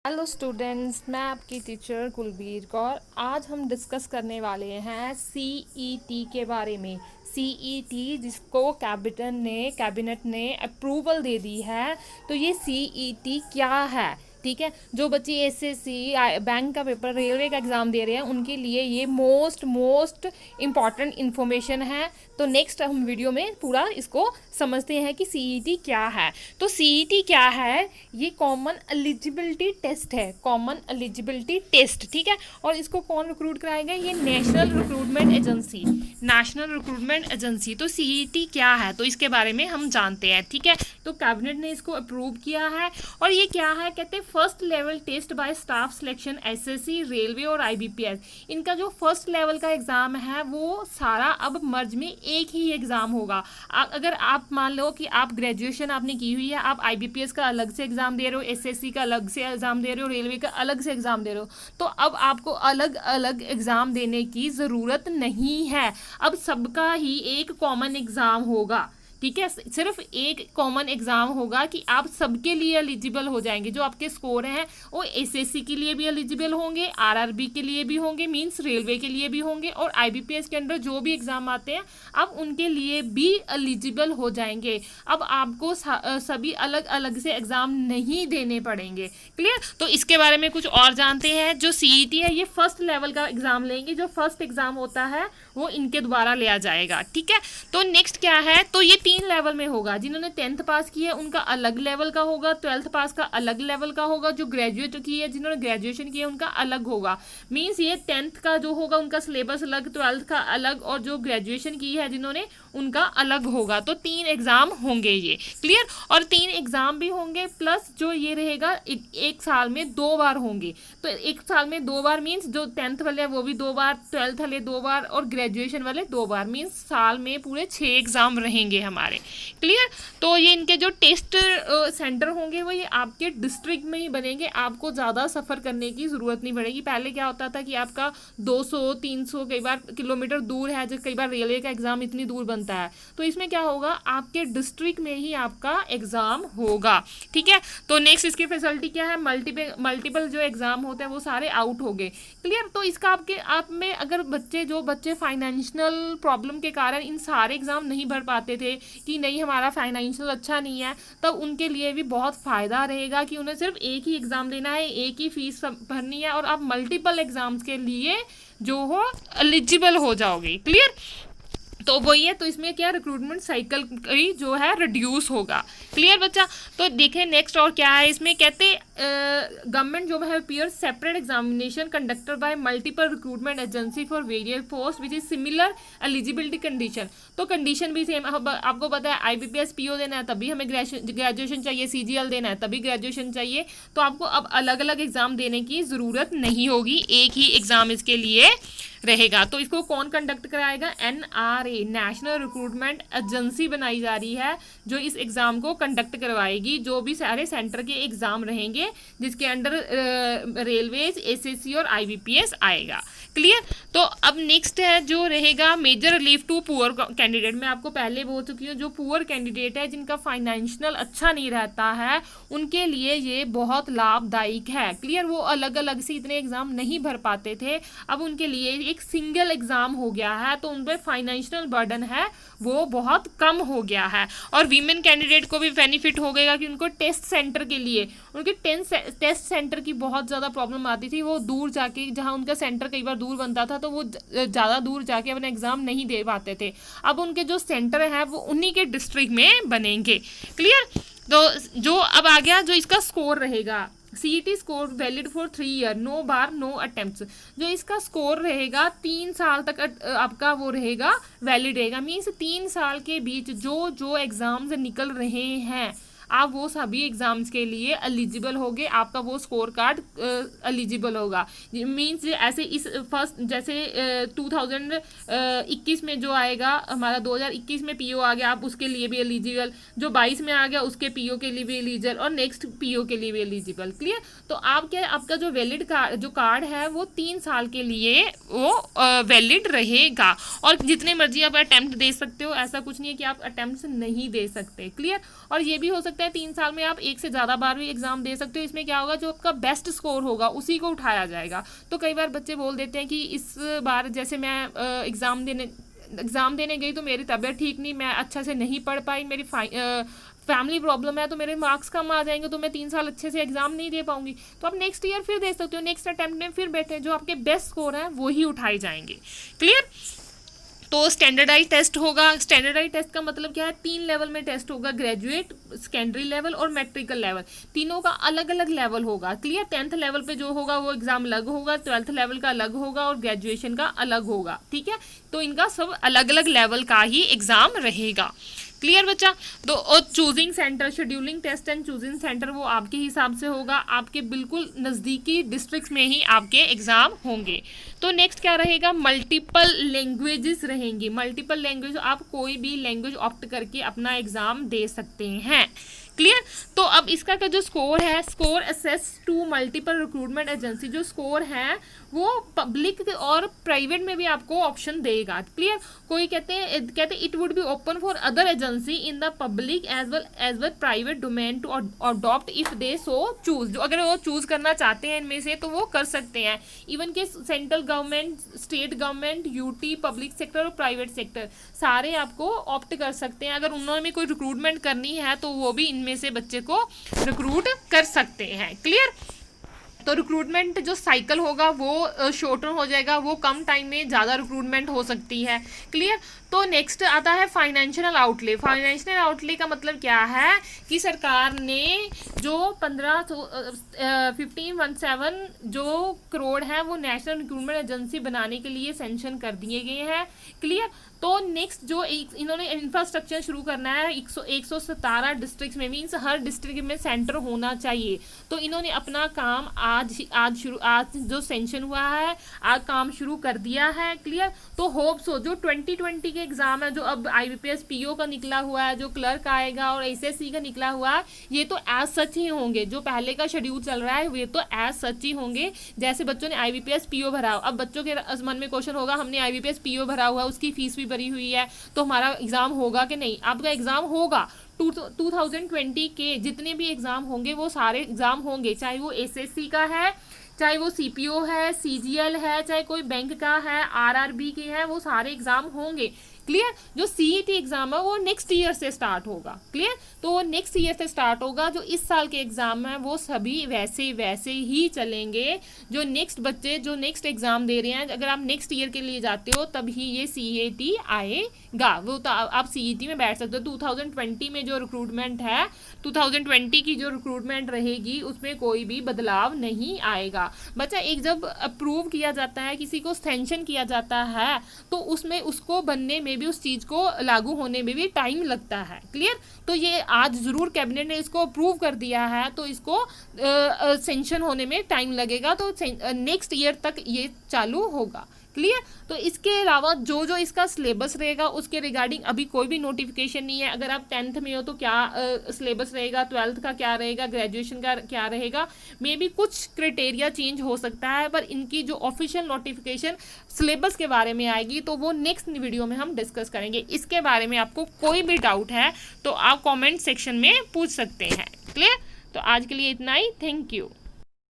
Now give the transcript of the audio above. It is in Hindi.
हेलो स्टूडेंट्स, मैं आपकी टीचर कुलबीर कौर। आज हम डिस्कस करने वाले हैं सीईटी के बारे में। सीईटी जिसको कैबिनेट ने अप्रूवल दे दी है, तो ये सीईटी क्या है? ठीक है, जो बच्चे एसएससी बैंक का पेपर, रेलवे का एग्ज़ाम दे रहे हैं, उनके लिए ये मोस्ट इम्पॉर्टेंट इन्फॉर्मेशन है। तो नेक्स्ट हम वीडियो में पूरा इसको समझते हैं कि सीईटी क्या है। तो सीईटी क्या है? ये कॉमन एलिजिबिलिटी टेस्ट है, कॉमन एलिजिबिलिटी टेस्ट। ठीक है, और इसको कौन रिक्रूट कराएगा? ये national recruitment agency, national recruitment agency. तो सीईटी क्या है, तो इसके बारे में हम जानते हैं। ठीक है, तो कैबिनेट ने इसको अप्रूव किया है। और ये क्या है? कहते हैं first level test by staff selection, SSC, railway और आईबीपीएस। इनका जो फर्स्ट लेवल का एग्जाम है वो सारा अब मर्ज में एक ही एग्जाम होगा। अगर आप मान लो कि आप ग्रेजुएशन आपने की हुई है, आप आईबीपीएस का अलग से एग्जाम दे रहे हो, एसएससी का अलग से एग्जाम दे रहे हो, रेलवे का अलग से एग्जाम दे रहे हो, तो अब आपको अलग अलग एग्जाम देने की ज़रूरत नहीं है। अब सबका ही एक कॉमन एग्जाम होगा। ठीक है, सिर्फ एक कॉमन एग्जाम होगा कि आप सबके लिए एलिजिबल हो जाएंगे। जो आपके स्कोर हैं वो एसएससी के लिए भी एलिजिबल होंगे, आरआरबी के लिए भी होंगे, मींस रेलवे के लिए भी होंगे, और आईबीपीएस के अंदर जो भी एग्जाम आते हैं अब उनके लिए भी एलिजिबल हो जाएंगे। अब आपको सभी अलग अलग से एग्जाम नहीं देने पड़ेंगे। क्लियर? तो इसके बारे में कुछ और जानते हैं। जो सीईटी है ये फर्स्ट लेवल का एग्जाम लेंगे, जो फर्स्ट एग्जाम होता है वो इनके द्वारा लिया जाएगा। ठीक है, तो नेक्स्ट क्या है? तो ये 3 लेवल में होगा। जिन्होंने 10th पास की है उनका अलग लेवल का होगा, 12th पास का अलग लेवल का होगा, जो ग्रेजुएट की है, जिन्होंने ग्रेजुएशन किया है उनका अलग होगा। मींस ये 10th का जो होगा उनका सिलेबस अलग, 12th का अलग, और जो ग्रेजुएशन की है जिन्होंने उनका अलग होगा। तो 3 एग्जाम होंगे ये। क्लियर? और 3 एग्जाम भी होंगे, प्लस जो ये रहेगा एक साल में 2 बार होंगे। तो एक साल में 2 बार मीन्स जो 10th वाले हैं वो भी 2 बार, 12th वाले 2 बार, और ग्रेजुएशन वाले 2 बार, मीन्स साल में पूरे 6 एग्जाम रहेंगे हमारे। क्लियर? तो ये इनके जो टेस्ट सेंटर होंगे वो ये आपके डिस्ट्रिक्ट में ही बनेंगे। आपको ज़्यादा सफ़र करने की ज़रूरत नहीं पड़ेगी। पहले क्या होता था कि आपका 200-300 कई बार किलोमीटर दूर है, जो कई बार रेलवे का एग्ज़ाम इतनी दूर बनता है, तो इसमें क्या होगा? आपके डिस्ट्रिक्ट में ही आपका एग्ज़ाम होगा। ठीक है, तो नेक्स्ट इसकी फैसिलिटी क्या है? मल्टीपल जो एग्ज़ाम होते हैं वो सारे आउट हो गए। क्लियर? तो इसका आप में अगर जो बच्चे फाइनेंशियल प्रॉब्लम के कारण इन सारे एग्ज़ाम नहीं भर पाते थे कि नहीं हमारा फाइनेंशियल अच्छा नहीं है, तब उनके लिए भी बहुत फ़ायदा रहेगा कि उन्हें सिर्फ एक ही एग्ज़ाम देना है, एक ही फीस भरनी है, और आप मल्टीपल एग्ज़ाम्स के लिए जो हो एलिजिबल हो जाओगे। क्लियर? तो वही है। तो इसमें क्या, रिक्रूटमेंट साइकिल जो है रिड्यूस होगा। क्लियर बच्चा? तो देखें नेक्स्ट और क्या है इसमें। कहते गवर्नमेंट जो है appear separate examination conducted by multiple recruitment agency for various post which is similar eligibility condition. तो कंडीशन भी सेम। आपको पता है आईबीपीएस पीओ देना है तभी हमें ग्रेजुएशन चाहिए, सीजीएल देना है तभी ग्रेजुएशन चाहिए। तो आपको अब अलग अलग एग्जाम देने की ज़रूरत नहीं होगी, एक ही एग्ज़ाम इसके लिए रहेगा। तो इसको कौन कंडक्ट कराएगा? एनआरए, नेशनल रिक्रूटमेंट एजेंसी बनाई जा रही है जो इस एग्ज़ाम को कंडक्ट करवाएगी। जो भी सारे सेंटर के एग्ज़ाम रहेंगे जिसके अंडर रेलवेज, एसएससी और आईबीपीएस आएगा। क्लियर? तो अब नेक्स्ट है जो रहेगा major relief to poor candidate. मैं आपको पहले बोल चुकी हूँ, जो पुअर कैंडिडेट है जिनका फाइनेंशियल अच्छा नहीं रहता है उनके लिए ये बहुत लाभदायक है। क्लियर? वो अलग अलग से इतने एग्ज़ाम नहीं भर पाते थे, अब उनके लिए एक सिंगल एग्जाम हो गया है, तो उन पर फाइनेंशियल बर्डन है वो बहुत कम हो गया है। और वीमेन कैंडिडेट को भी बेनिफिट हो गएगा कि उनको टेस्ट सेंटर के लिए, उनके टेस्ट सेंटर की बहुत ज़्यादा प्रॉब्लम आती थी। वो दूर जाके, जहाँ उनका सेंटर कई बार दूर बनता था तो वो ज़्यादा दूर जाके अपना एग्ज़ाम नहीं दे पाते थे। अब उनके जो सेंटर है वो उन्हीं के डिस्ट्रिक्ट में बनेंगे। क्लियर? तो जो अब आ गया जो इसका स्कोर रहेगा, CET score valid for 3 year, no bar no attempts. जो इसका स्कोर रहेगा 3 साल तक आपका वो रहेगा, वैलिड रहेगा। मीन्स 3 साल के बीच जो एग्ज़ाम्स निकल रहे हैं आप वो सभी एग्ज़ाम्स के लिए एलिजिबल होगे, आपका वो स्कोर कार्ड एलिजिबल होगा। मीन्स ऐसे इस फर्स्ट जैसे 2021 में जो आएगा हमारा 2021 में पीओ आ गया, आप उसके लिए भी एलिजिबल, जो 22 में आ गया उसके पीओ के लिए भी एलिजिबल, और नेक्स्ट पीओ के लिए भी एलिजिबल। क्लियर? तो आपका जो वैलिड कार्ड है वो 3 साल के लिए वो वैलिड रहेगा, और जितने मर्जी आप अटैम्प्ट दे सकते हो, ऐसा कुछ नहीं है कि आप अटैम्प्ट नहीं दे सकते। क्लियर? और ये भी हो सकता सकता है 3 साल में आप एक से ज़्यादा बार भी एग्ज़ाम दे सकते हो। इसमें क्या होगा, जो आपका बेस्ट स्कोर होगा उसी को उठाया जाएगा। तो कई बार बच्चे बोल देते हैं कि इस बार जैसे मैं एग्ज़ाम देने गई तो मेरी तबीयत ठीक नहीं, मैं अच्छा से नहीं पढ़ पाई, मेरी फैमिली प्रॉब्लम है तो मेरे मार्क्स कम आ जाएंगे, तो मैं 3 साल अच्छे से एग्जाम नहीं दे पाऊंगी। तो आप नेक्स्ट ईयर फिर दे सकते हो, नेक्स्ट अटेम्प्ट में फिर बैठे, जो आपके बेस्ट स्कोर हैं वो ही उठाए जाएंगे। क्लियर। तो स्टैंडर्डाइज टेस्ट होगा। स्टैंडर्डाइज टेस्ट का मतलब क्या है, 3 लेवल में टेस्ट होगा, ग्रेजुएट, सेकेंडरी लेवल और मेट्रिकल लेवल, तीनों का अलग अलग लेवल होगा। क्लियर। 10th लेवल पे जो होगा वो एग्जाम अलग होगा, 12th लेवल का अलग होगा और ग्रेजुएशन का अलग होगा। ठीक है, तो इनका सब अलग अलग लेवल का ही एग्जाम रहेगा। क्लियर बच्चा। तो और choosing centre, scheduling test and choosing centre वो आपके हिसाब से होगा, आपके बिल्कुल नज़दीकी डिस्ट्रिक्ट्स में ही आपके एग्ज़ाम होंगे। तो नेक्स्ट क्या रहेगा, मल्टीपल लैंग्वेजेस रहेंगी। मल्टीपल लैंग्वेज, आप कोई भी लैंग्वेज ऑप्ट करके अपना एग्ज़ाम दे सकते हैं। क्लियर। तो अब इसका का जो स्कोर है, score assess to multiple recruitment agency, जो स्कोर है वो पब्लिक और प्राइवेट में भी आपको ऑप्शन देगा। क्लियर। कोई कहते it would be open for other agency in the public as well private domain to adopt if they so choose. जो अगर वो चूज करना चाहते हैं इनमें से तो वो कर सकते हैं। इवन के central government, state government, UT, public sector और प्राइवेट सेक्टर सारे आपको ऑप्ट कर सकते हैं। अगर उन्होंने कोई रिक्रूटमेंट करनी है तो वो भी इनमें से बच्चे को रिक्रूट कर सकते हैं। क्लियर। तो रिक्रूटमेंट जो साइकिल होगा वो शॉर्टर हो जाएगा, वो कम टाइम में ज़्यादा रिक्रूटमेंट हो सकती है। क्लियर। तो नेक्स्ट आता है फाइनेंशियल आउटले। फाइनेंशियल आउटले का मतलब क्या है कि सरकार ने जो 1517 जो करोड़ है वो नेशनल रिक्रूटमेंट एजेंसी बनाने के लिए सेंक्शन कर दिए गए हैं। क्लियर। तो नेक्स्ट जो इन्होंने इंफ्रास्ट्रक्चर शुरू करना है 117 डिस्ट्रिक्ट में, मीन्स हर डिस्ट्रिक्ट में सेंटर होना चाहिए। तो इन्होंने अपना काम आज जो सेंक्शन हुआ है आज काम शुरू कर दिया है। क्लियर। तो होप सो जो 2020 के एग्जाम है, जो अब IBPS PO का निकला हुआ है, जो क्लर्क आएगा और SSC का निकला हुआ है, ये तो एज सच ही होंगे। जो पहले का शेड्यूल चल रहा है वे तो एज सच ही होंगे, जैसे बच्चों ने IBPS PO भरा। अब बच्चों के मन में क्वेश्चन होगा, हमने IBPS PO भरा हुआ, उसकी फीस भी भरी हुई है, तो हमारा एग्जाम होगा कि नहीं। आपका एग्जाम होगा। 2020 के जितने भी एग्जाम होंगे वो सारे एग्जाम होंगे, चाहे वो SSC का है, चाहे वो CPO है, CGL है, चाहे कोई बैंक का है, RRB के है, वो सारे एग्जाम होंगे। क्लियर। जो CET एग्जाम है वो नेक्स्ट ईयर से स्टार्ट होगा। क्लियर। तो वो नेक्स्ट ईयर से स्टार्ट होगा। जो इस साल के एग्जाम है वो सभी वैसे ही चलेंगे। जो नेक्स्ट बच्चे जो नेक्स्ट एग्जाम दे रहे हैं, अगर आप नेक्स्ट ईयर के लिए जाते हो तभी ये CET आएगा। वो तो आप CET में बैठ सकते हो। 2020 में जो रिक्रूटमेंट है, 2020 की जो रिक्रूटमेंट रहेगी उसमें कोई भी बदलाव नहीं आएगा। बच्चा एक जब अप्रूव किया जाता है, किसी को सैंक्शन किया जाता है, तो उसमें उसको बनने में भी, उस चीज़ को लागू होने में भी टाइम लगता है। क्लियर। तो ये आज ज़रूर कैबिनेट ने इसको अप्रूव कर दिया है, तो इसको सैंक्शन होने में टाइम लगेगा, तो नेक्स्ट ईयर तक ये चालू होगा। क्लियर। तो इसके अलावा जो इसका सिलेबस रहेगा उसके रिगार्डिंग अभी कोई भी नोटिफिकेशन नहीं है। अगर आप 10th में हो तो क्या सिलेबस रहेगा, 12th का क्या रहेगा, ग्रेजुएशन का क्या रहेगा, मे बी कुछ क्राइटेरिया चेंज हो सकता है, पर इनकी जो ऑफिशियल नोटिफिकेशन सिलेबस के बारे में आएगी तो वो नेक्स्ट वीडियो में हम डिस्कस करेंगे। इसके बारे में आपको कोई भी डाउट है तो आप कॉमेंट सेक्शन में पूछ सकते हैं। क्लियर। तो आज के लिए इतना ही। Thank you.